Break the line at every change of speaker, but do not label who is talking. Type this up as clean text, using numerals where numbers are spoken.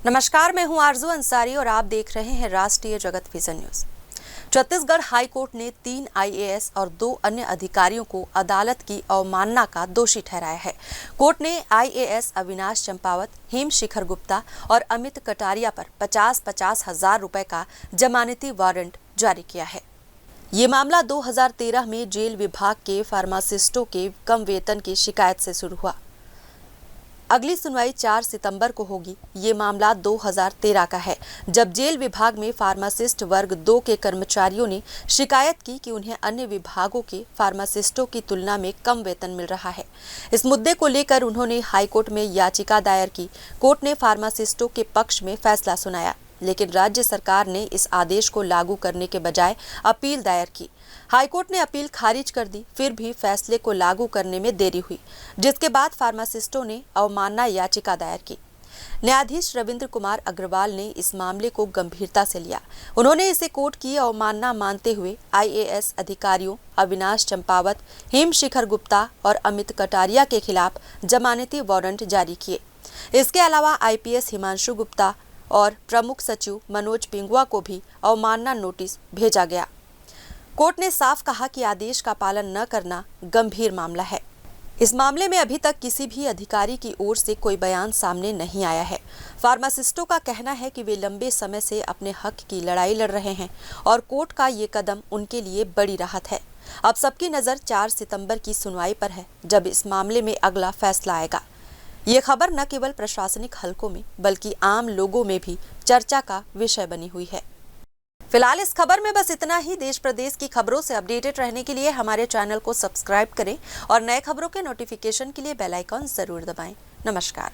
नमस्कार, मैं हूं आरजू अंसारी और आप देख रहे हैं राष्ट्रीय जगत vision news. Chhattisgarh high court ने 3 आईएएस और 2 अन्य अधिकारियों को अदालत की अवमानना का दोषी ठहराया है। कोर्ट ने आईएएस अविनाश चंपावत, हेम शिखर गुप्ता और अमित कटारिया पर 50-50 हजार रुपए का जमानती वारंट जारी किया है। ये मामला 2013 में जेल विभाग के फार्मासिस्टों के कम वेतन की शिकायत से शुरू हुआ। अगली सुनवाई 4 सितंबर को होगी। ये मामला 2013 का है, जब जेल विभाग में फार्मासिस्ट वर्ग 2 के कर्मचारियों ने शिकायत की कि उन्हें अन्य विभागों के फार्मासिस्टों की तुलना में कम वेतन मिल रहा है। इस मुद्दे को लेकर उन्होंने हाईकोर्ट में याचिका दायर की। कोर्ट ने फार्मासिस्टों के पक्ष में फैसला सुनाया, लेकिन राज्य सरकार ने इस आदेश को लागू करने के बजाय अपील दायर की। हाईकोर्ट ने अपील खारिज कर दी, फिर भी फैसले को लागू करने में देरी हुई, जिसके बाद फार्मासिस्टों ने अवमानना याचिका दायर की। न्यायाधीश रविंद्र कुमार अग्रवाल ने इस मामले को गंभीरता से लिया। उन्होंने इसे कोर्ट की अवमानना मानते हुए आईएएस अधिकारियों अविनाश चंपावत, हेम शिखर गुप्ता और अमित कटारिया के खिलाफ जमानती वारंट जारी किए। इसके अलावा आईपीएस हिमांशु गुप्ता और प्रमुख सचिव मनोज पिंगुआ को भी अवमानना नोटिस भेजा गया। कोर्ट ने साफ कहा कि आदेश का पालन न करना गंभीर मामला है। इस मामले में अभी तक किसी भी अधिकारी की ओर से कोई बयान सामने नहीं आया है। फार्मासिस्टों का कहना है कि वे लंबे समय से अपने हक की लड़ाई लड़ रहे हैं और कोर्ट का ये कदम उनके लिए बड़ी राहत है। अब सबकी नज़र 4 सितंबर की सुनवाई पर है, जब इस मामले में अगला फैसला आएगा। ये खबर न केवल प्रशासनिक हलकों में बल्कि आम लोगों में भी चर्चा का विषय बनी हुई है। फिलहाल इस खबर में बस इतना ही। देश प्रदेश की खबरों से अपडेटेड रहने के लिए हमारे चैनल को सब्सक्राइब करें और नए खबरों के नोटिफिकेशन के लिए बेल आइकॉन जरूर दबाएं। नमस्कार।